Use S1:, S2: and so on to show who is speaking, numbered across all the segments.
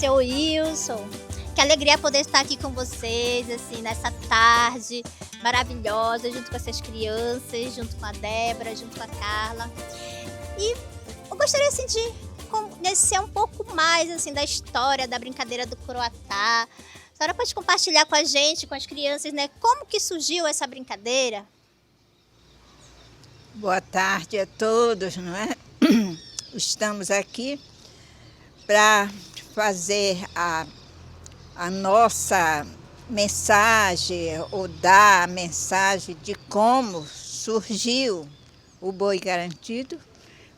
S1: seu Wilson. Que alegria poder estar aqui com vocês, assim, nessa tarde maravilhosa, junto com essas crianças, junto com a Débora, junto com a Carla. E eu gostaria, assim, de conhecer um pouco mais, assim, da história da brincadeira do Coroatá. A senhora pode compartilhar com a gente, com as crianças, né, como que surgiu essa brincadeira?
S2: Boa tarde a todos, não é? Estamos aqui para fazer a nossa mensagem, ou dar a mensagem de como surgiu o Boi Garantido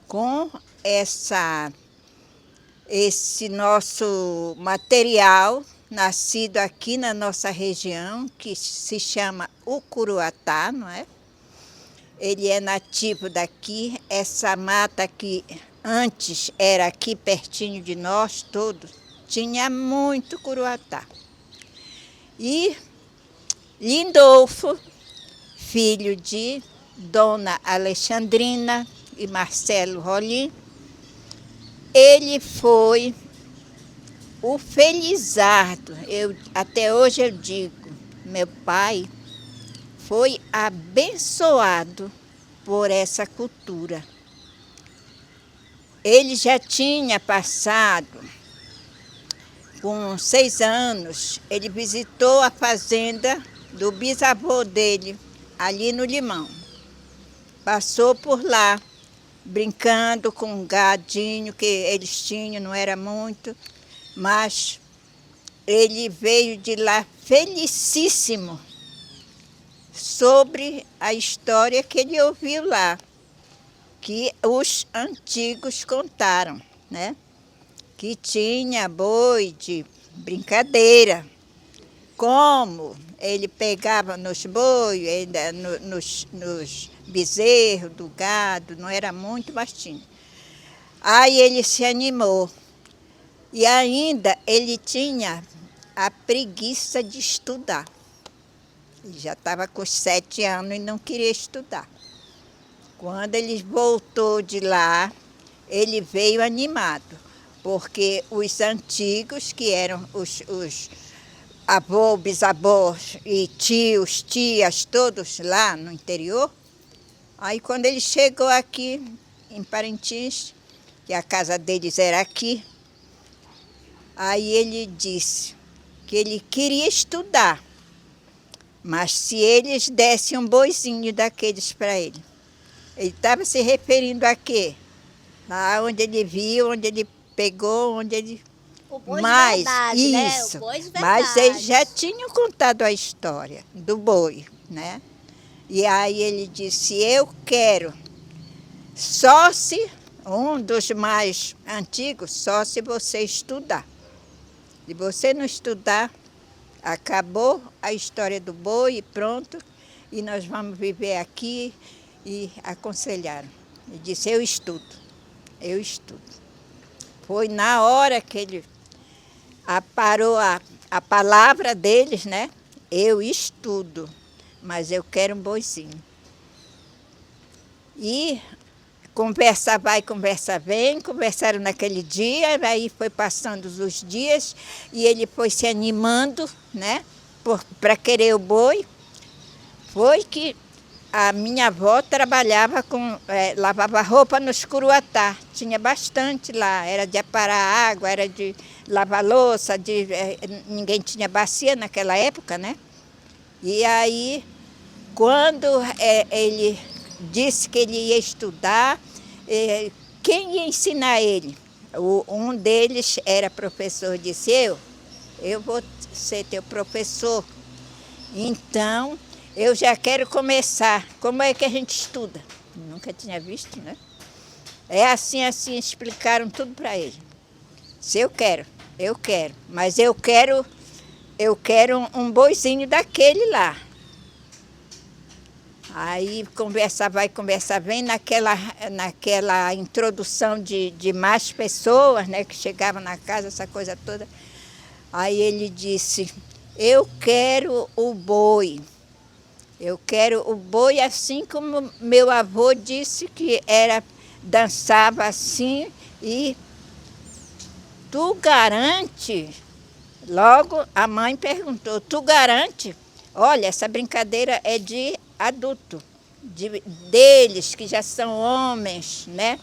S2: com esse nosso material nascido aqui na nossa região, que se chama o Coroatá, não é? Ele é nativo daqui. Essa mata que antes era aqui pertinho de nós todos, tinha muito Coroatá. E Lindolfo, filho de Dona Alexandrina e Marcelo Rolim, ele foi o Felizardo. Até hoje eu digo, meu pai foi abençoado por essa cultura. Ele já tinha passado, com 6 anos, ele visitou a fazenda do bisavô dele, ali no Limão. Passou por lá, brincando com um gadinho que eles tinham, não era muito, mas ele veio de lá felicíssimo sobre a história que ele ouviu lá, que os antigos contaram, né? Que tinha boi de brincadeira, como ele pegava nos bois, nos bezerros do gado, não era muito, mas tinha. Aí ele se animou, e ainda ele tinha a preguiça de estudar. Ele já estava com 7 anos e não queria estudar. Quando ele voltou de lá, ele veio animado, porque os antigos, que eram os avô, bisavós e tios, tias, todos lá no interior, aí quando ele chegou aqui em Parintins, que a casa deles era aqui, aí ele disse que ele queria estudar, mas se eles dessem um boizinho daqueles para ele. Ele estava se referindo a quê? Lá onde ele viu, onde ele pegou, onde ele...
S1: O boi
S2: Mas,
S1: de verdade,
S2: isso,
S1: né? O boi de verdade.
S2: mas eles já tinham contado a história do boi, né? E aí ele disse, eu quero, só se, um dos mais antigos, só se você estudar. Se você não estudar, acabou a história do boi e pronto, e nós vamos viver aqui. E aconselharam. Ele disse, eu estudo, eu estudo. Foi na hora que ele aparou a palavra deles, né? Eu estudo, mas eu quero um boizinho. E conversa vai, conversa vem, conversaram naquele dia, aí foi passando os dias e ele foi se animando, né? Para querer o boi. Foi que a minha avó trabalhava lavava roupa nos Coroatá, tinha bastante lá, era de aparar água, era de lavar louça, ninguém tinha bacia naquela época, né? E aí, quando ele disse que ele ia estudar, quem ia ensinar ele? Um deles era professor, disse, eu vou ser teu professor. Então, eu já quero começar. Como é que a gente estuda? Nunca tinha visto, né? É assim, explicaram tudo para ele. Se eu quero, mas eu quero um boizinho daquele lá. Aí conversa vai, conversa vem, naquela introdução de mais pessoas, né, que chegavam na casa, essa coisa toda. Aí ele disse, eu quero o boi. Eu quero o boi assim como meu avô disse que dançava assim e tu garante? Logo a mãe perguntou, tu garante? Olha, essa brincadeira é de adulto, deles que já são homens, né?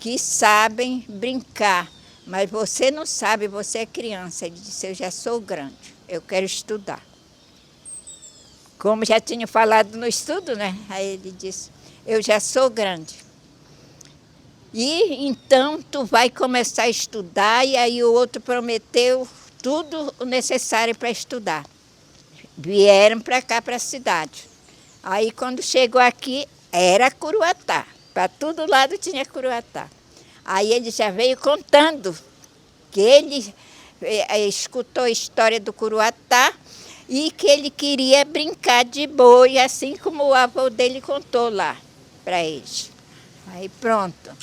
S2: Que sabem brincar. Mas você não sabe, você é criança. Ele disse, eu já sou grande, eu quero estudar. Como já tinha falado no estudo, né? Aí ele disse, eu já sou grande. E então tu vai começar a estudar, e aí o outro prometeu tudo o necessário para estudar. Vieram para cá, para a cidade. Aí quando chegou aqui, era Curuatá. Para todo lado tinha Curuatá. Aí ele já veio contando que ele escutou a história do Curuatá e que ele queria brincar de boi, assim como o avô dele contou lá para eles. Aí pronto.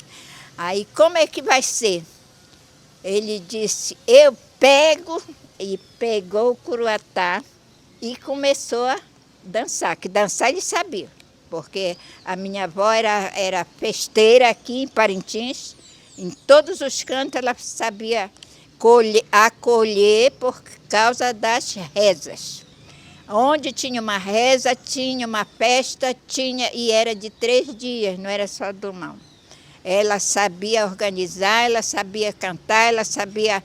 S2: Aí como é que vai ser? Ele disse, eu pego, e pegou o Curuatá e começou a dançar, que dançar ele sabia, porque a minha avó era festeira aqui em Parintins, em todos os cantos ela sabia acolher por causa das rezas. Onde tinha uma reza, tinha uma festa, e era de 3 dias, não era só do mal. Ela sabia organizar, ela sabia cantar, ela sabia,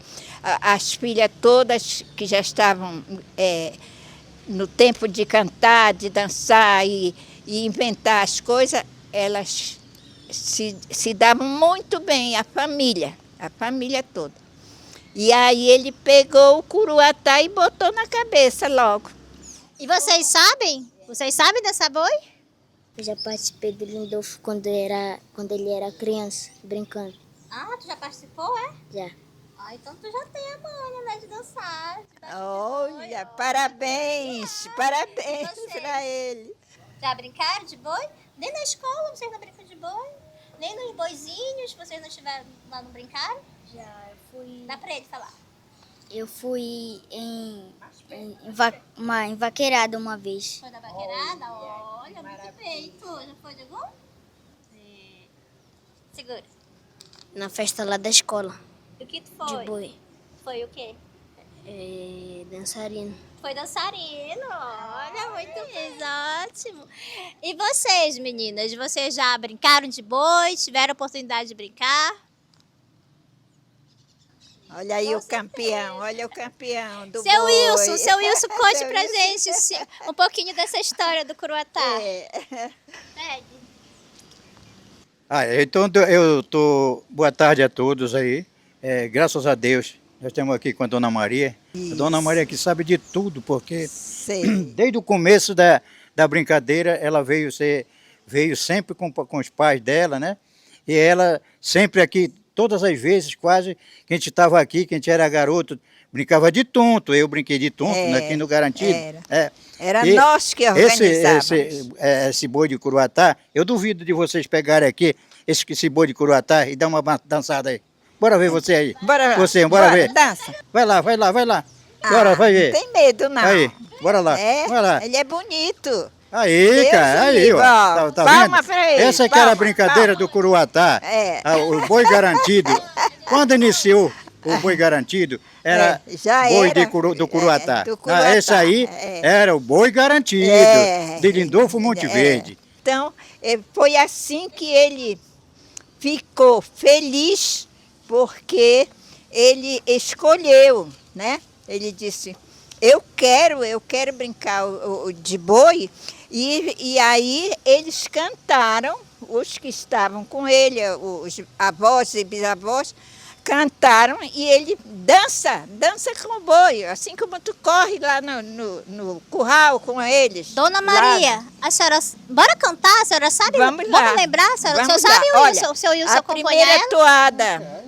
S2: as filhas todas que já estavam no tempo de cantar, de dançar e inventar as coisas, elas se davam muito bem, a família toda. E aí ele pegou o Curuatá e botou na cabeça logo.
S1: E vocês sabem? Vocês sabem dessa boi?
S3: Eu já participei do Lindolfo quando ele era criança, brincando.
S1: Ah, tu já participou, é?
S3: Já.
S1: Ah, então tu já tem a manha, né, de dançar.
S2: Olha, parabéns, parabéns
S1: Você?
S2: para ele.
S1: Já brincaram de boi? Nem na escola vocês não brincam de boi? Nem nos boizinhos vocês não estiveram lá, não brincaram?
S3: Já, eu fui.
S1: Dá pra ele falar.
S3: Eu fui em vaqueirada uma vez.
S1: Foi da vaqueirada? Olha, muito bem. E tu, já foi de algum? Segura.
S3: Na festa lá da escola,
S1: O que tu foi?
S3: de boi.
S1: Foi o quê?
S3: Dançarino.
S1: Foi dançarino. Olha, muito bem, ótimo. E vocês, meninas? Vocês já brincaram de boi? Tiveram oportunidade de brincar?
S2: Olha aí o campeão, olha o campeão do
S1: Seu
S2: boi.
S1: Wilson, conte
S2: Seu
S1: pra
S2: Wilson.
S1: gente um pouquinho dessa história do Curuatá. Segue.
S4: Então boa tarde a todos aí. Graças a Deus, nós estamos aqui com a Dona Maria.
S2: Isso.
S4: A Dona Maria que sabe de tudo, porque
S2: Sei.
S4: desde o começo da brincadeira, ela veio sempre com os pais dela, né? E ela sempre aqui, todas as vezes quase, que a gente estava aqui, que a gente era garoto, brincava de tonto. Eu brinquei de tonto, aqui no Garantido.
S2: Era nós que organizávamos.
S4: Esse boi de Curuatá, eu duvido de vocês pegarem aqui esse boi de Curuatá e dar uma dançada aí. Bora ver você aí.
S2: Bora
S4: ver.
S2: Dança.
S4: Vai lá. Bora, vai ver.
S2: Não tem medo, não.
S4: Aí, bora lá. Vai lá.
S2: Ele é bonito.
S4: Aí,
S2: Deus
S4: cara, aí,
S2: livre,
S4: ó.
S2: ó.
S4: Tá
S2: Palma
S4: vendo?
S2: pra ele,
S4: Essa que era a
S2: palma,
S4: brincadeira
S2: palma.
S4: do Curuatá. O boi garantido. Quando iniciou o boi garantido, era
S2: já
S4: boi
S2: era,
S4: do Curuatá.
S2: do Curuatá.
S4: Esse aí era o boi garantido, de Lindolfo Monte Verde.
S2: Então, foi assim que ele ficou feliz, porque ele escolheu, né? Ele disse, eu quero brincar de boi. E aí eles cantaram, os que estavam com ele, os avós e bisavós, cantaram e ele dança com o boi, assim como tu corre lá no curral com eles.
S1: Dona Maria, a senhora, bora cantar? A senhora sabe?
S2: Vamos lá.
S1: Vamos lembrar? A senhora
S2: Vamos
S1: sabe,
S2: lá.
S1: Wilson?
S2: Olha,
S1: O seu Wilson
S2: a
S1: acompanha
S2: primeira
S1: ela?
S2: toada.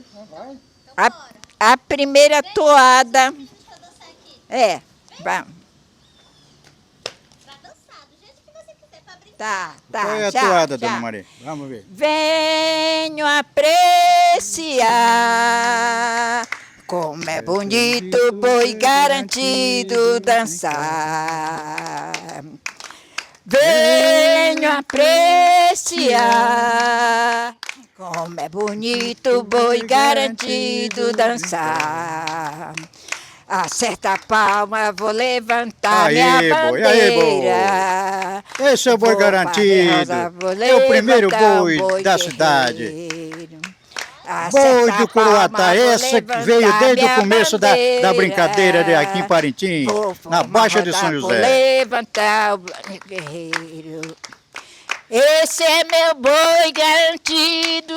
S2: A primeira toada. Vamos.
S1: Pra dançar, do jeito que você quiser, pra brincar.
S2: Tá.
S4: Qual é a
S2: já,
S4: toada,
S2: já.
S4: Dona Maria? Vamos ver.
S2: Venho apreciar como é bonito o boi garantido dançar. Venho apreciar Como é bonito o boi garantido dançar. Acerta a palma, vou levantar minha
S4: Aí, boi.
S2: bandeira.
S4: Esse é o boi
S2: Vou
S4: garantido.
S2: Rosa, vou
S4: É o primeiro
S2: levantar
S4: boi da
S2: guerreiro.
S4: cidade.
S2: Acerta
S4: Boi
S2: a
S4: do
S2: palma,
S4: Coroatá,
S2: vou
S4: essa que veio
S2: levantar
S4: desde o
S2: minha
S4: começo da
S2: bandeira.
S4: brincadeira aqui em Parintins,
S2: Vou
S4: na
S2: formar
S4: Baixa de
S2: roda,
S4: São
S2: vou
S4: José.
S2: levantar o guerreiro. Esse é meu boi garantido,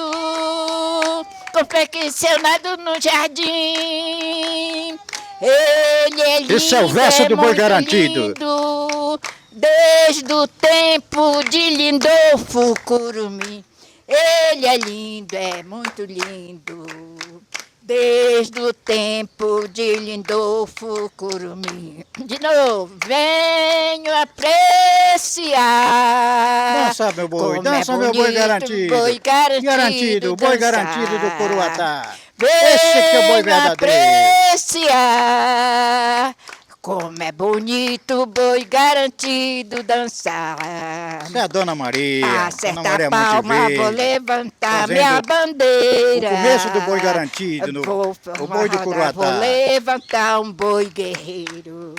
S2: confeccionado no jardim. Ele é lindo,
S4: Esse é o verso do boi
S2: muito
S4: garantido.
S2: lindo, desde o tempo de Lindolfo Curumim. Ele é lindo, é muito lindo, desde o tempo de Lindolfo Curumim. De novo, venho apreciar.
S4: Dança, meu boi,
S2: Como
S4: dança,
S2: é
S4: meu boi
S2: bonito,
S4: garantido.
S2: boi
S4: Garantido, o boi
S2: dançar.
S4: garantido do Coroatá. Esse que é o boi
S2: Venho
S4: verdadeiro.
S2: apreciar. Como é bonito o boi garantido dançar.
S4: Essa é a Dona Maria. Dona
S2: Acerta
S4: Maria
S2: a palma, vou
S4: Montevideo.
S2: levantar
S4: Fazendo
S2: minha bandeira.
S4: o começo do boi garantido,
S2: Vou
S4: o boi do
S2: rodar, vou
S4: Coroatá.
S2: levantar um boi guerreiro.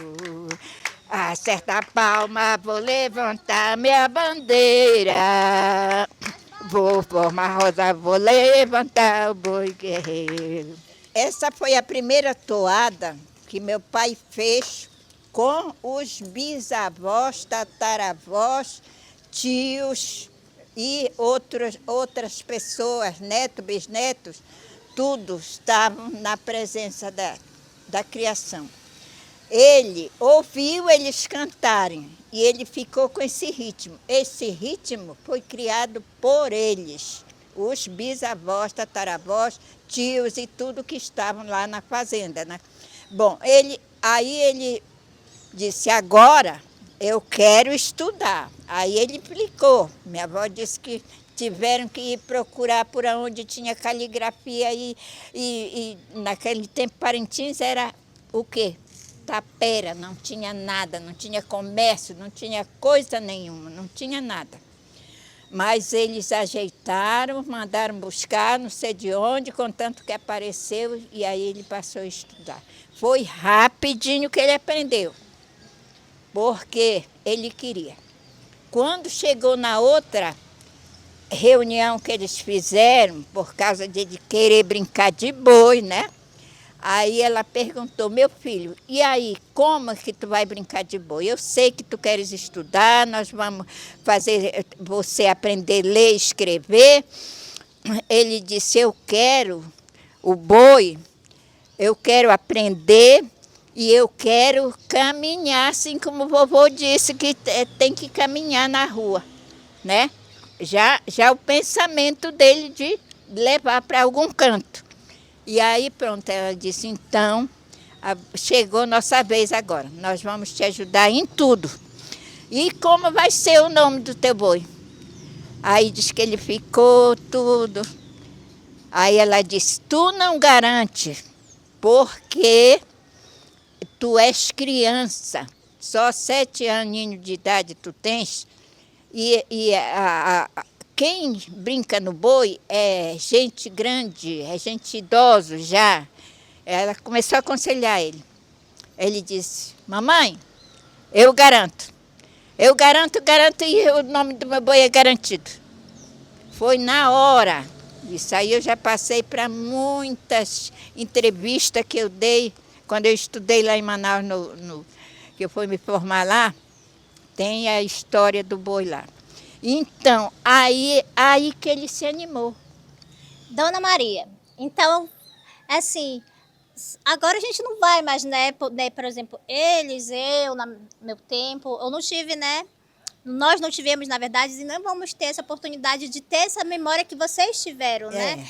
S2: Acerta a palma, vou levantar minha bandeira. Vou formar rosa, vou levantar o boi guerreiro. Essa foi a primeira toada que meu pai fez com os bisavós, tataravós, tios e outras pessoas, netos, bisnetos, todos estavam na presença da criação. Ele ouviu eles cantarem e ele ficou com esse ritmo. Esse ritmo foi criado por eles, os bisavós, tataravós, tios e tudo que estavam lá na fazenda, né? Bom, aí ele disse, agora eu quero estudar. Aí ele explicou. Minha avó disse que tiveram que ir procurar por onde tinha caligrafia e naquele tempo Parintins era o quê? Tapera, não tinha nada, não tinha comércio, não tinha coisa nenhuma, não tinha nada. Mas eles ajeitaram, mandaram buscar, não sei de onde, contanto que apareceu, e aí ele passou a estudar. Foi rapidinho que ele aprendeu, porque ele queria. Quando chegou na outra reunião que eles fizeram, por causa de querer brincar de boi, né? Aí ela perguntou, meu filho, e aí, como é que tu vai brincar de boi? Eu sei que tu queres estudar, nós vamos fazer você aprender a ler e escrever. Ele disse, eu quero o boi, eu quero aprender e eu quero caminhar, assim como o vovô disse que tem que caminhar na rua, né? Já o pensamento dele de levar para algum canto. E aí, pronto, ela disse, então, chegou nossa vez agora, nós vamos te ajudar em tudo. E como vai ser o nome do teu boi? Aí diz que ele ficou tudo. Aí ela disse, tu não garante, porque tu és criança, só 7 aninhos de idade tu tens, quem brinca no boi é gente grande, é gente idoso já. Ela começou a aconselhar ele. Ele disse, mamãe, eu garanto e o nome do meu boi é garantido. Foi na hora. Isso aí eu já passei para muitas entrevistas que eu dei, quando eu estudei lá em Manaus, que eu fui me formar lá, tem a história do boi lá. Então, aí que ele se animou.
S1: Dona Maria, então, assim, agora a gente não vai mais, né, por exemplo, eu, no meu tempo, eu não tive, né, nós não tivemos, na verdade, e não vamos ter essa oportunidade de ter essa memória que vocês tiveram, né?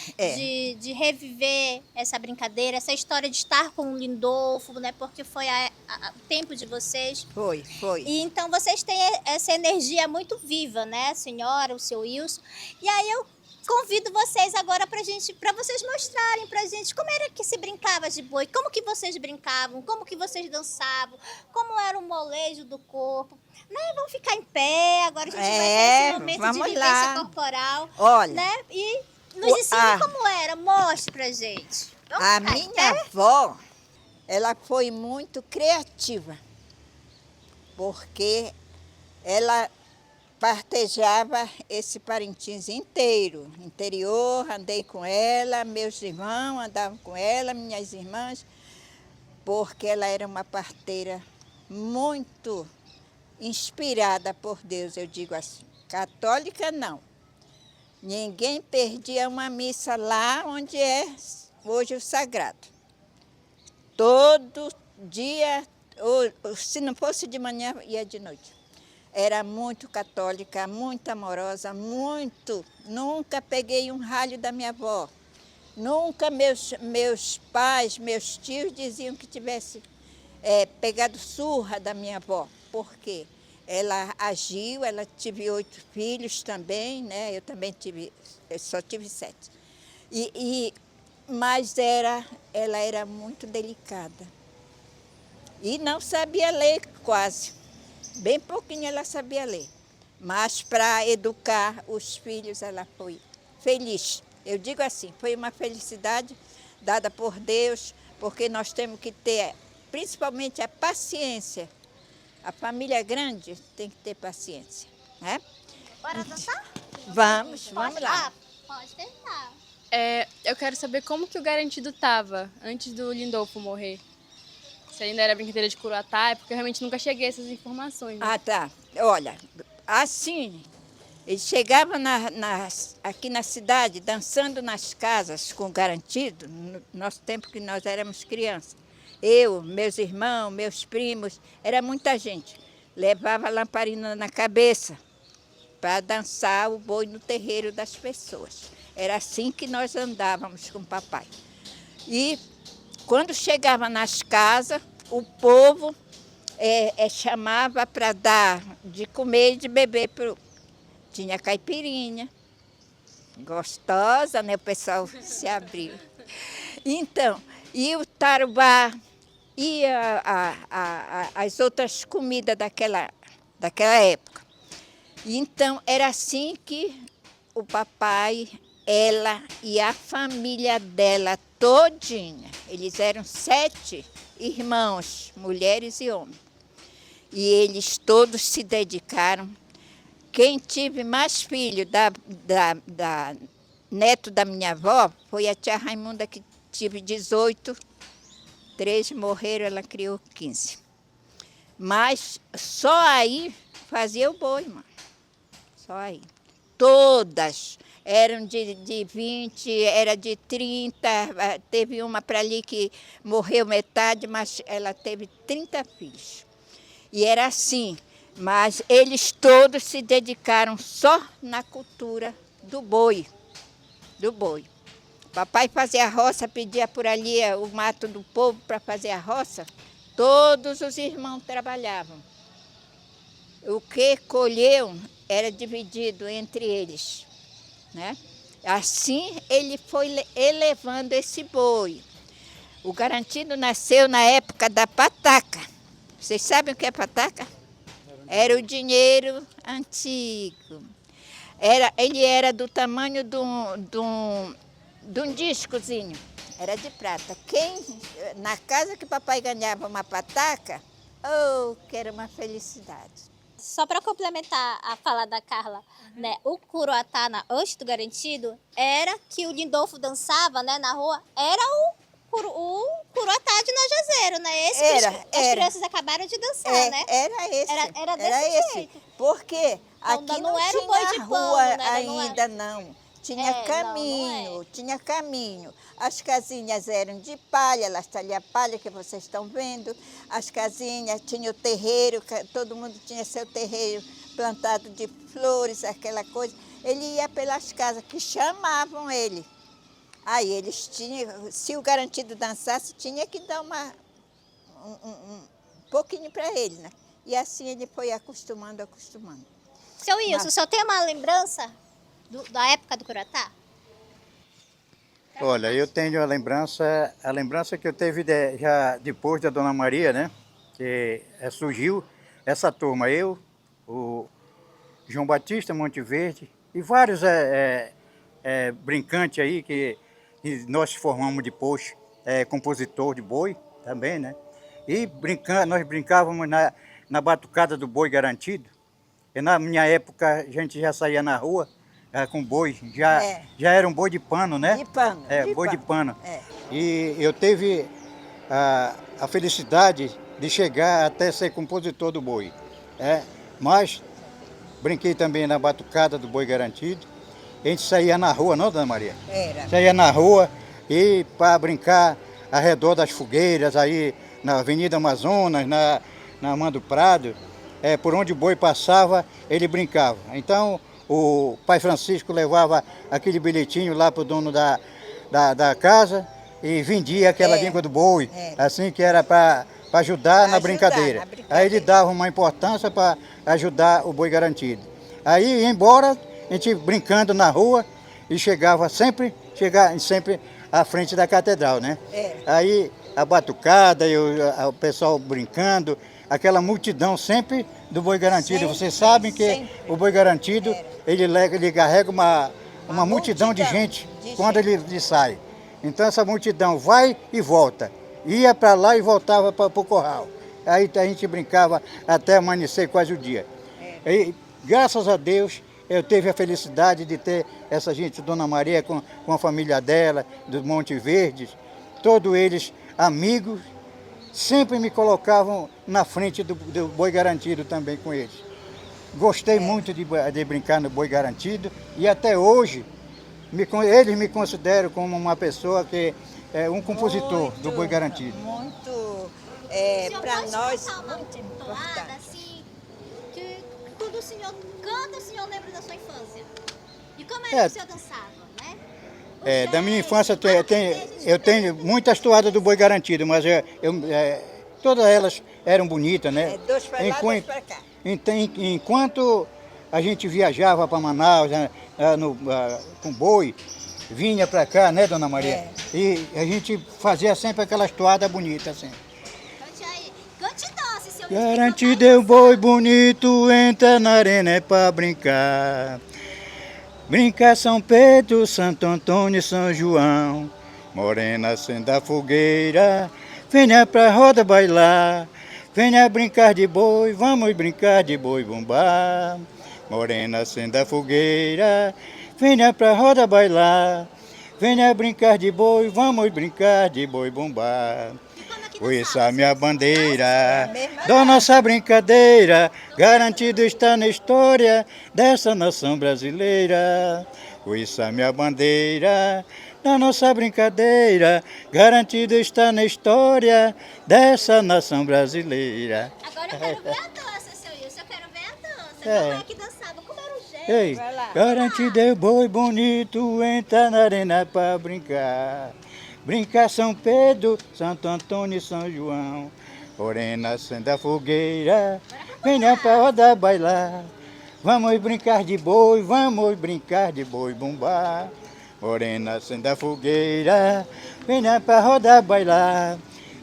S1: De reviver essa brincadeira, essa história de estar com o Lindolfo, né? Porque foi o tempo de vocês.
S2: Foi.
S1: E então vocês têm essa energia muito viva, né? A senhora, o seu Wilson. E aí eu convido vocês agora para vocês mostrarem pra gente como era que se brincava de boi, como que vocês brincavam, como que vocês dançavam, como era o molejo do corpo. Né? Vamos ficar em pé, agora a gente vai ter esse momento de vivência corporal.
S2: Olha,
S1: né? E Nos ensine como era, mostre pra gente.
S2: A minha avó, ela foi muito criativa, porque ela partejava esse Parintins inteiro, interior, andei com ela, meus irmãos andavam com ela, minhas irmãs, porque ela era uma parteira muito inspirada por Deus, eu digo assim. Católica não. Ninguém perdia uma missa lá onde é hoje o sagrado. Todo dia, ou se não fosse de manhã, ia de noite. Era muito católica, muito amorosa, muito. Nunca peguei um ralho da minha avó. Nunca meus pais, meus tios diziam que tivesse pegado surra da minha avó. Por quê? Ela agiu, ela tive 8 filhos também, né? Eu só tive 7. Mas ela era muito delicada. E não sabia ler quase. Bem pouquinho ela sabia ler. Mas para educar os filhos ela foi feliz. Eu digo assim, foi uma felicidade dada por Deus, porque nós temos que ter, principalmente a paciência. A família grande tem que ter paciência, né?
S1: Bora dançar?
S2: Vamos lá.
S1: Pode tentar.
S5: Eu quero saber como que o Garantido estava antes do Lindolfo morrer. Se ainda era brincadeira de Curuatá, porque eu realmente nunca cheguei a essas informações. Né?
S2: Ah, tá. Olha, assim, eles chegavam aqui na cidade, dançando nas casas com Garantido, no nosso tempo que nós éramos crianças. Eu, meus irmãos, meus primos, era muita gente. Levava lamparina na cabeça para dançar o boi no terreiro das pessoas. Era assim que nós andávamos com o papai. E quando chegava nas casas, o povo chamava para dar de comer e de beber. Tinha caipirinha, gostosa, né? O pessoal se abriu. Então, e o tarubá, e as outras comidas daquela época. Então, era assim que o papai, ela e a família dela todinha, eles eram 7 irmãos, mulheres e homens. E eles todos se dedicaram. Quem tive mais filho da neto da minha avó foi a tia Raimunda, que tive 18, 3 morreram, ela criou 15. Mas só aí fazia o boi, mano. Só aí. Todas eram de 20, era de 30, teve uma para ali que morreu metade, mas ela teve 30 filhos. E era assim, mas eles todos se dedicaram só na cultura do boi. Do boi. Papai fazia a roça, pedia por ali o mato do povo para fazer a roça. Todos os irmãos trabalhavam. O que colheu era dividido entre eles, né? Assim ele foi elevando esse boi. O Garantido nasceu na época da pataca. Vocês sabem o que é pataca? Era o dinheiro antigo. Ele era do tamanho de um discozinho. Era de prata. Na casa que papai ganhava uma pataca, que era uma felicidade.
S1: Só para complementar a fala da Carla, né? O Curuatá, antes do Garantido, era que o Lindolfo dançava, né, na rua, era o Curuatá de Najazeiro, né? Esse que as crianças acabaram de dançar, né?
S2: Era esse.
S1: Era desse jeito.
S2: Porque aqui
S1: não era o
S2: tinha
S1: boi de
S2: rua
S1: pano, né?
S2: ainda não. Tinha caminho,
S1: não é.
S2: tinha caminho. As casinhas eram de palha, elas ali a palha que vocês estão vendo. As casinhas, tinha o terreiro, todo mundo tinha seu terreiro plantado de flores, aquela coisa. Ele ia pelas casas que chamavam ele. Aí eles tinham, se o Garantido dançasse, tinha que dar um pouquinho para ele, né? E assim ele foi acostumando.
S1: Seu Wilson, o senhor tem uma lembrança da época do Curuatá?
S4: Olha, eu tenho a lembrança que eu teve já depois da Dona Maria, né? Que surgiu essa turma, eu, o João Batista Monte Verde e vários brincante aí, que nós formamos depois compositor de boi também, né? E nós brincávamos na batucada do boi garantido. E na minha época a gente já saía na rua com boi, já era um boi de pano, né?
S2: De pano.
S4: Boi de pano.
S2: É.
S4: E eu tive a felicidade de chegar até ser compositor do boi. Mas brinquei também na batucada do boi garantido. A gente saía na rua, não, Dona Maria?
S2: Era.
S4: Saía na rua e para brincar ao redor das fogueiras, aí na Avenida Amazonas, na Armando Prado, por onde o boi passava, ele brincava. Então, o pai Francisco levava aquele bilhetinho lá para o dono da casa e vendia aquela língua do boi, assim que era para ajudar na brincadeira. Aí ele dava uma importância para ajudar o boi garantido. Aí ia embora, a gente brincando na rua e chegava sempre à frente da catedral, né? Aí a batucada, o pessoal brincando, aquela multidão sempre do boi garantido. Vocês sabem que o boi garantido, ele carrega uma multidão de gente quando ele sai. Então essa multidão vai e volta. Ia para lá e voltava para o curral. Aí a gente brincava até amanhecer quase o dia. E, graças a Deus, eu tive a felicidade de ter essa gente, Dona Maria, com a família dela, do Monte Verdes, todos eles amigos, sempre me colocavam na frente do boi garantido também com eles. Gostei muito de brincar no boi garantido e até hoje eles me consideram como uma pessoa que é um compositor do boi garantido.
S2: Muito, para nós, muito importante.
S1: Assim, que quando o senhor canta, o senhor lembra da sua infância. E como era que o senhor dançava, né?
S4: Da minha infância eu tenho muitas toadas do boi garantido, mas todas elas eram bonitas, né?
S2: Dois para lá, dois para cá.
S4: Enquanto a gente viajava para Manaus com boi, vinha para cá, né, Dona Maria? E a gente fazia sempre aquelas toadas bonitas, assim.
S1: Cante aí. Cante e dance, seu
S4: Garantido é o boi bonito, entra na arena para brincar. Brincar São Pedro, Santo Antônio e São João. Morena acenda a fogueira, venha pra roda bailar. Venha brincar de boi, vamos brincar de boi bumbá. Morena acenda a fogueira, venha pra roda bailar. Venha brincar de boi, vamos brincar de boi bumbá. Oiça minha bandeira, da nossa brincadeira, garantido está na história dessa nação brasileira. Oiça minha bandeira, da nossa brincadeira, garantido está na história dessa nação brasileira.
S1: Agora eu quero ver a dança, seu Wilson, eu quero ver a dança. Como é que dançava? Como era o jeito?
S4: Ei, garantido é o boi bonito, entra na arena para brincar. Brincar São Pedro, Santo Antônio e São João. Morena acenda a fogueira, venha pra roda bailar. Vamos brincar de boi, vamos brincar de boi bumbá. Morena acenda a fogueira, venha pra roda bailar.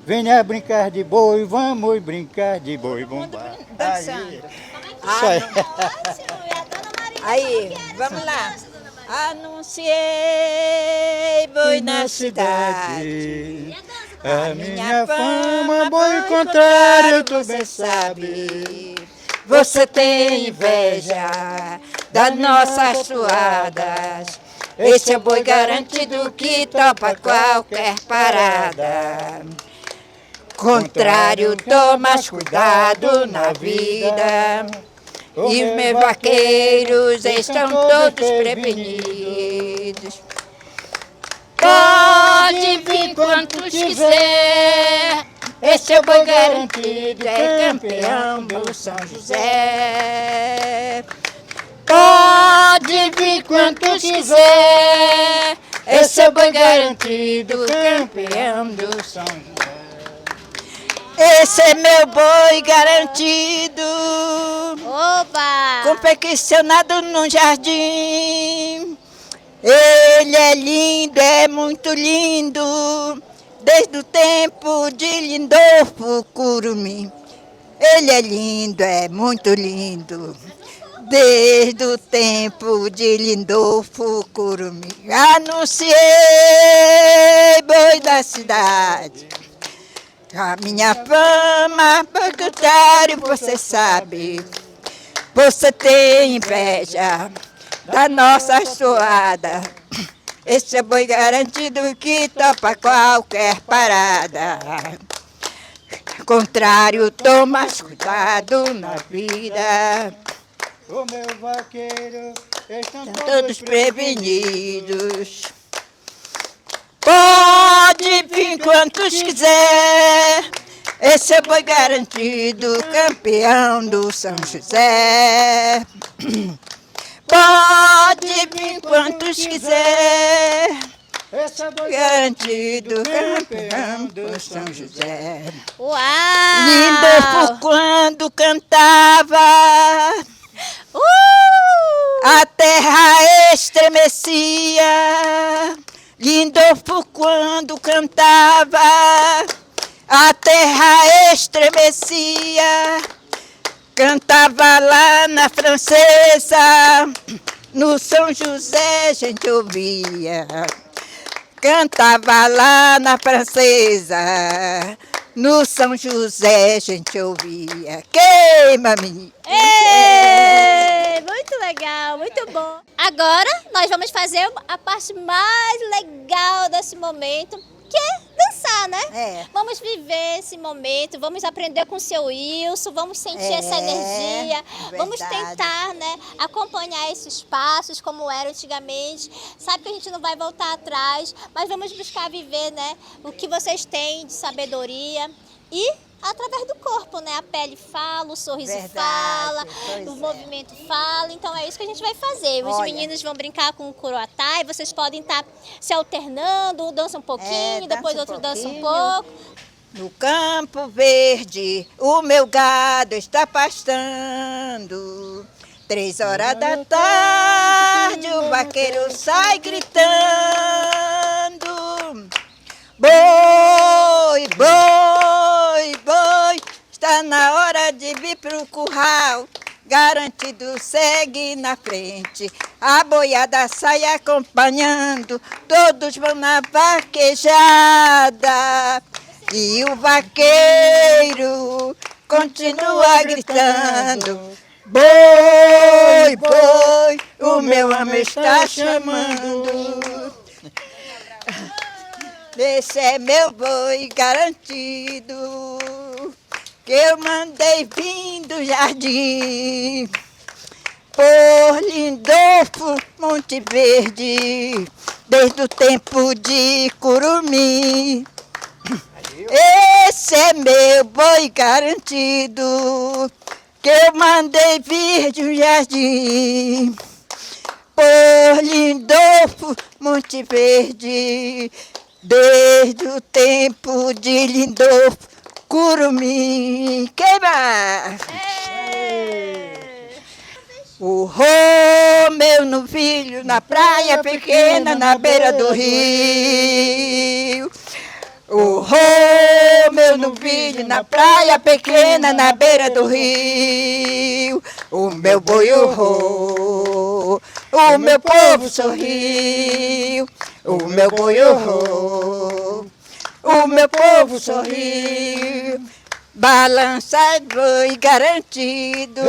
S4: Venha brincar de boi, vamos brincar de boi bumbá.
S2: Dançando.
S1: Aí,
S2: vamos lá. Anunciei boi na cidade, a minha fama, boi contrário, tu bem sabe. Você tem inveja das nossas suadas, esse é boi garantido que topa qualquer parada. Contrário, tomas cuidado na vida. E os meus vaqueiros estão todos prevenidos. Pode vir quantos quiser, esse é o boi garantido, é campeão do São José. Pode vir quantos quiser, esse é o boi garantido, campeão do São José. Esse é meu boi garantido.
S1: Oba!
S2: Confeccionado num jardim. Ele é lindo, é muito lindo, desde o tempo de Lindolfo Curumim. Ele é lindo, é muito lindo, Desde o tempo de Lindolfo Curumim, anunciei boi da cidade. A minha fama, bancário, você sabe. Você tem inveja da nossa suada. Esse é boi garantido que topa qualquer parada. Contrário, toma cuidado na vida.
S4: O meu vaqueiro, estão
S2: Todos prevenidos. Pode vir quantos quiser. Esse é boi garantido, campeão do São José. Pode vir quantos quiser.
S4: Esse é boi
S2: Garantido, campeão do São José.
S1: Uau!
S2: Lindolfo quando cantava, a terra estremecia. Lindolfo quando cantava, a terra estremecia. Cantava lá na Francesa, no São José a gente ouvia. Cantava lá na Francesa, no São José a gente ouvia. Queima, menina!
S1: Ei, muito legal, muito bom. Agora nós vamos fazer a parte mais legal desse momento, que é dançar, né?
S2: É.
S1: Vamos viver esse momento, vamos aprender com o seu Wilson, vamos sentir essa energia, vamos
S2: verdade.
S1: tentar, né, acompanhar esses passos como era antigamente. Sabe que a gente não vai voltar atrás, mas vamos buscar viver, né, o que vocês têm de sabedoria e através do corpo, né? A pele fala, o sorriso
S2: Verdade,
S1: fala,
S2: pois
S1: o
S2: é.
S1: movimento fala. Então é isso que a gente vai fazer. Os
S2: Olha.
S1: meninos vão brincar com o Coroatá e vocês podem estar se alternando, um dança um pouquinho, depois
S2: dança um
S1: outro dança um
S2: pouquinho.
S1: pouco.
S2: No Campo Verde, o meu gado está pastando. 3 horas da tarde, o vaqueiro sai gritando. Boi, boi, boi, está na hora de vir pro curral. Garantido segue na frente, a boiada sai acompanhando, todos vão na vaquejada. E o vaqueiro continua gritando: boi, boi, o meu amo está chamando. Esse é meu boi garantido, que eu mandei vir do jardim, por Lindolfo, Monte Verde, desde o tempo de Curumim. Esse é meu boi garantido, que eu mandei vir de um jardim, por Lindolfo, Monte Verde, desde o tempo de Lindolfo, Curumim. Queima! O Romeu novilho na praia pequena, na beira do rio. O Romeu novilho na praia pequena, na beira do rio. O meu boi urrou, o meu povo sorriu. O meu boi urrou, o meu povo sorriu. Balança boi garantido,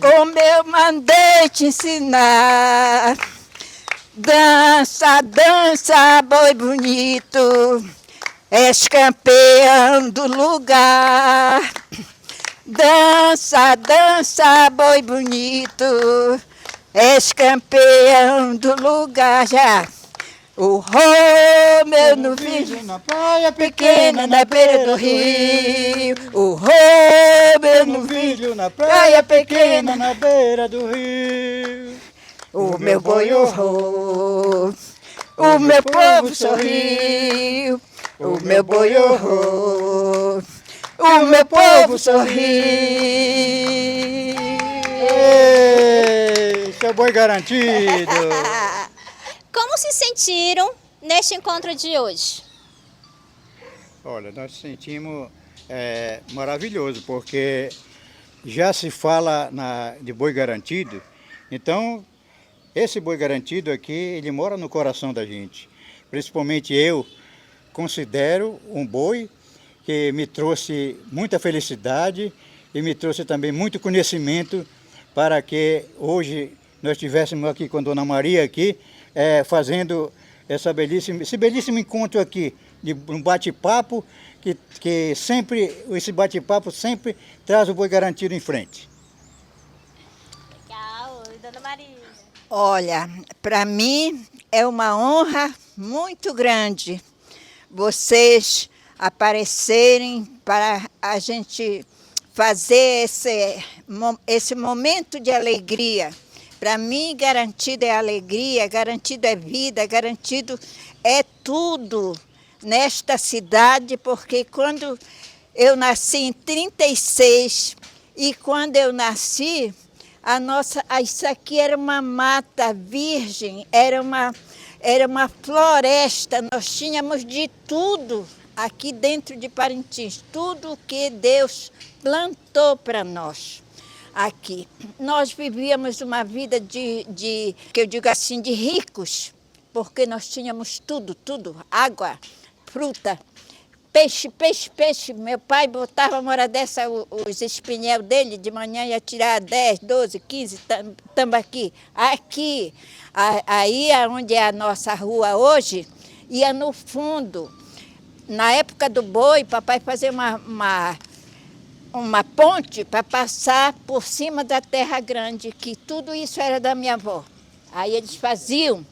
S2: como eu mandei te ensinar. Dança, dança, boi bonito, és campeão do lugar. Dança, dança, boi bonito, és campeão do lugar. Já. O Romeu novilho
S4: na praia
S2: pequena, na beira do rio. O Romeu novilho
S4: na
S2: praia pequena,
S4: na beira do rio.
S2: o meu boi urrou, o meu povo sorriu. O meu boi urrou, o meu povo sorriu.
S4: Ei, seu boi garantido.
S1: Como se sentiram neste encontro de hoje?
S4: Olha, nós sentimos maravilhoso, porque já se fala de boi garantido, então esse boi garantido aqui, ele mora no coração da gente. Principalmente eu considero um boi que me trouxe muita felicidade e me trouxe também muito conhecimento para que hoje nós estivéssemos aqui com a Dona Maria aqui, fazendo esse belíssimo encontro aqui, de um bate-papo, que sempre, esse bate-papo sempre traz o boi garantido em frente.
S1: Legal, e Dona Maria?
S2: Olha, para mim é uma honra muito grande vocês aparecerem para a gente fazer esse momento de alegria. Para mim, garantido é alegria, garantido é vida, garantido é tudo nesta cidade, porque quando eu nasci em 36 e quando eu nasci, isso aqui era uma mata virgem, era uma floresta, nós tínhamos de tudo aqui dentro de Parintins, tudo que Deus plantou para nós aqui. Nós vivíamos uma vida que eu digo assim, de ricos, porque nós tínhamos tudo, água, fruta, peixe. Meu pai botava uma hora dessa os espinhel dele, de manhã ia tirar 10, 12, 15 tambaqui. Aqui, aí onde é a nossa rua hoje, ia no fundo. Na época do boi, papai fazia uma ponte para passar por cima da terra grande, que tudo isso era da minha avó. Aí eles faziam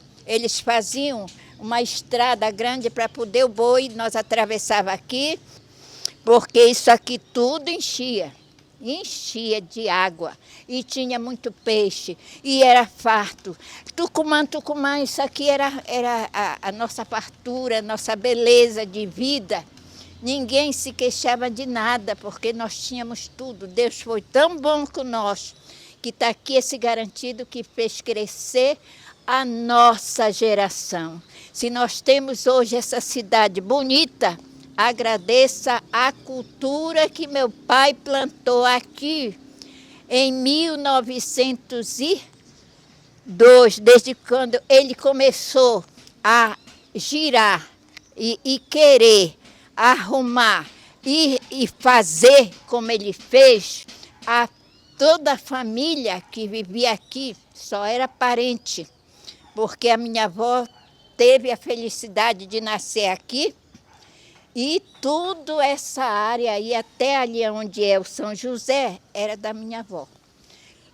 S2: uma estrada grande para poder o boi, nós atravessava aqui, porque isso aqui tudo enchia de água e tinha muito peixe e era farto. Tucumã, isso aqui era a nossa fartura, a nossa beleza de vida. Ninguém se queixava de nada, porque nós tínhamos tudo. Deus foi tão bom com nós, que está aqui esse garantido que fez crescer a nossa geração. Se nós temos hoje essa cidade bonita, agradeça a cultura que meu pai plantou aqui em 1902, desde quando ele começou a girar e querer arrumar e fazer como ele fez, toda a família que vivia aqui só era parente, porque a minha avó teve a felicidade de nascer aqui e toda essa área aí, até ali onde é o São José, era da minha avó.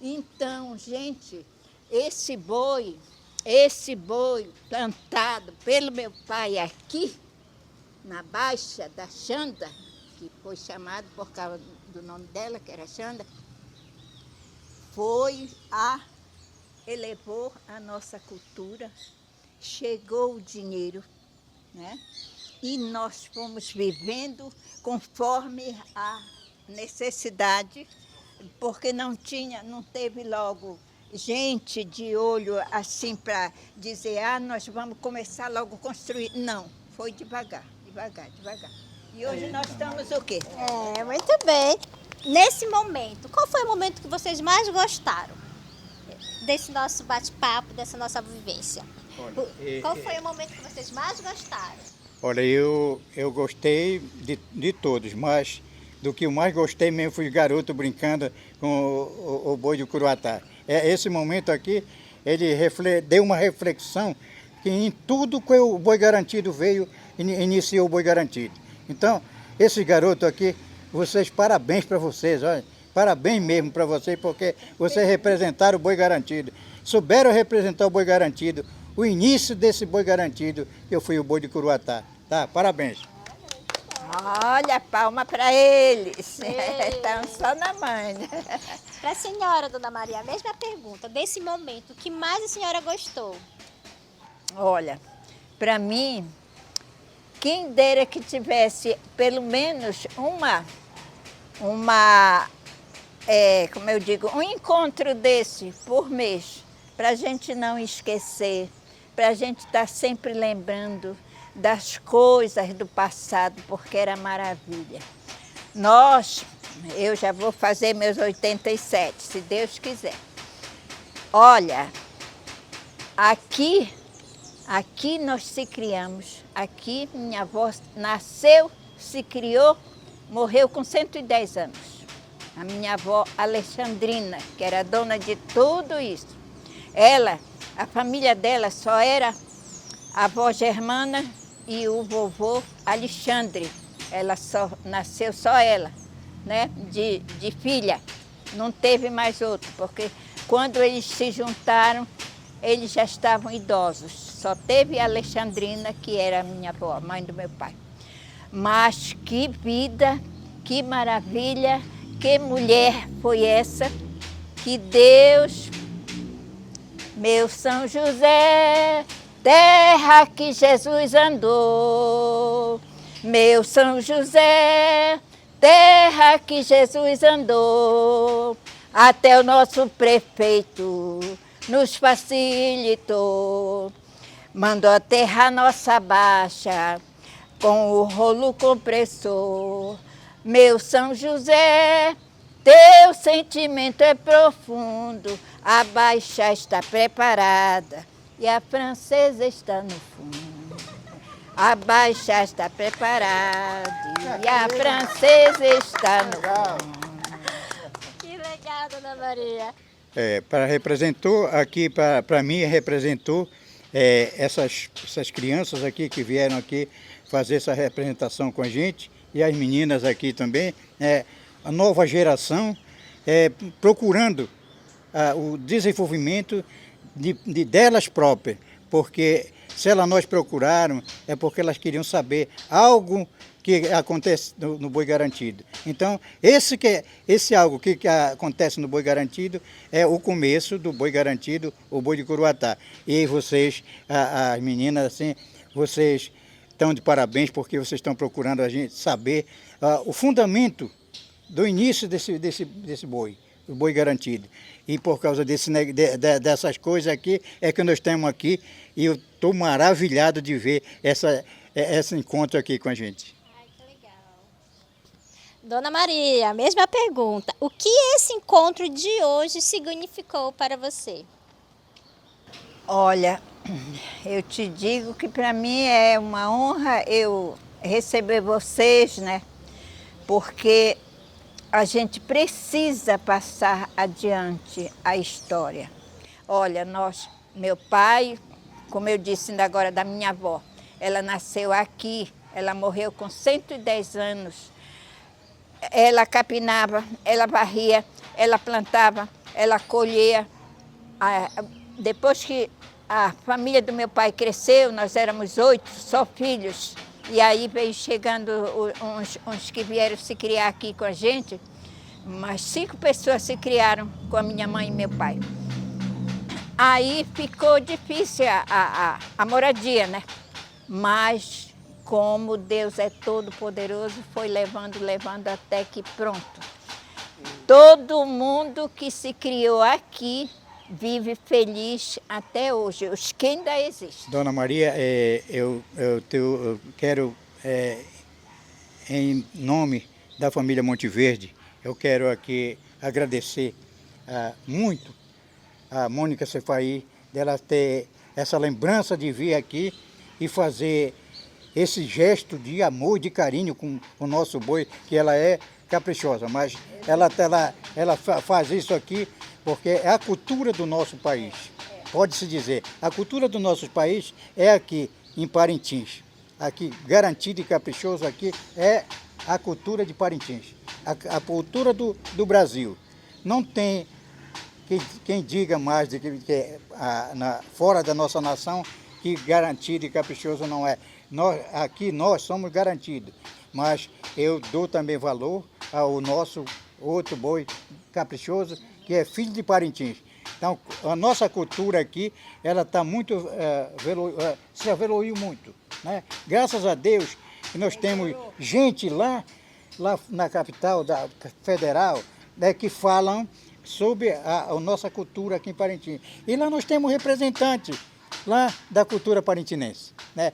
S2: Então, gente, esse boi plantado pelo meu pai aqui, na Baixa da Xanda, que foi chamado por causa do nome dela, que era Xanda, elevou a nossa cultura, chegou o dinheiro, né? E nós fomos vivendo conforme a necessidade, porque não teve logo gente de olho assim para dizer, nós vamos começar logo a construir. Não, foi devagar. E hoje nós estamos o quê?
S1: Muito bem. Nesse momento, qual foi o momento que vocês mais gostaram desse nosso bate-papo, dessa nossa vivência? Qual foi o momento que vocês mais gostaram?
S4: Olha, eu gostei de todos, mas do que eu mais gostei mesmo foi o garoto brincando com o boi de Curuatá. Esse momento aqui, ele deu uma reflexão que em tudo que o boi garantido veio, iniciou o boi garantido. Então, esse garoto aqui, parabéns para vocês, olha, parabéns mesmo para vocês, porque vocês representaram o boi garantido, souberam representar o boi garantido, o início desse boi garantido, que eu fui o boi de Curuatá, tá? Parabéns.
S2: Olha, palma para eles, estão só na mãe.
S1: Para a senhora, Dona Maria, a mesma pergunta, desse momento, o que mais a senhora gostou?
S2: Olha, para mim, quem dera que tivesse pelo menos como eu digo, um encontro desse por mês, para a gente não esquecer, para a gente estar sempre lembrando das coisas do passado, porque era maravilha. Nós eu já vou fazer meus 87, se Deus quiser. Olha, aqui nós se criamos, aqui minha avó nasceu, se criou, morreu com 110 anos. A minha avó Alexandrina, que era dona de tudo isso. Ela, a família dela só era a avó Germana e o vovô Alexandre. Ela só nasceu só ela, né, de filha. Não teve mais outro, porque quando eles se juntaram, eles já estavam idosos. Só teve a Alexandrina, que era a minha avó, a mãe do meu pai. Mas que vida, que maravilha, que mulher foi essa que Deus, meu São José, terra que Jesus andou. Meu São José, terra que Jesus andou. Até o nosso prefeito nos facilitou. Mandou aterrar nossa baixa com o rolo compressor. Meu São José, teu sentimento é profundo. A baixa está preparada e a francesa está no fundo. A baixa está preparada e a francesa está no fundo.
S1: Que legal, Dona Maria.
S4: Representou aqui, para mim, representou essas crianças aqui que vieram aqui fazer essa representação com a gente, e as meninas aqui também, a nova geração procurando o desenvolvimento delas próprias, porque se elas nós procuraram, é porque elas queriam saber algo que acontece no Boi Garantido. Então, esse algo que acontece no Boi Garantido é o começo do Boi Garantido, o Boi de Curuatá. E vocês, as meninas, assim, vocês estão de parabéns porque vocês estão procurando a gente saber o fundamento do início desse boi, o Boi Garantido. E por causa dessas coisas aqui, é que nós estamos aqui e eu estou maravilhado de ver esse encontro aqui com a gente.
S1: Ai, que legal. Dona Maria, mesma pergunta. O que esse encontro de hoje significou para você?
S2: Olha, eu te digo que para mim é uma honra eu receber vocês, né? Porque a gente precisa passar adiante a história. Olha, meu pai, como eu disse ainda agora da minha avó, ela nasceu aqui, ela morreu com 110 anos. Ela capinava, ela varria, ela plantava, ela colhia. Depois que a família do meu pai cresceu, nós éramos 8, só filhos. E aí veio chegando uns que vieram se criar aqui com a gente. Mas 5 pessoas se criaram com a minha mãe e meu pai. Aí ficou difícil a moradia, né? Mas como Deus é todo poderoso, foi levando até que pronto. Todo mundo que se criou aqui vive feliz até hoje, os que ainda existem.
S4: Dona Maria, eu quero, em nome da família Monteverde, eu quero aqui agradecer muito a Mônica Cefaí, dela ter essa lembrança de vir aqui e fazer esse gesto de amor, de carinho com o nosso boi, que ela é caprichosa, mas ela faz isso aqui porque é a cultura do nosso país. Pode-se dizer, a cultura do nosso país é aqui, em Parintins. Aqui, Garantido e Caprichoso, aqui é a cultura de Parintins, a cultura do Brasil. Não tem quem diga mais de que fora da nossa nação que Garantido e Caprichoso não é. Aqui nós somos garantidos, mas eu dou também valor ao nosso outro boi caprichoso, que é filho de Parintins. Então, a nossa cultura aqui, ela está muito, se evoluiu muito, né? Graças a Deus, nós temos gente lá na capital federal, né, que falam sobre a nossa cultura aqui em Parintins. E lá nós temos representantes lá da cultura parintinense, né?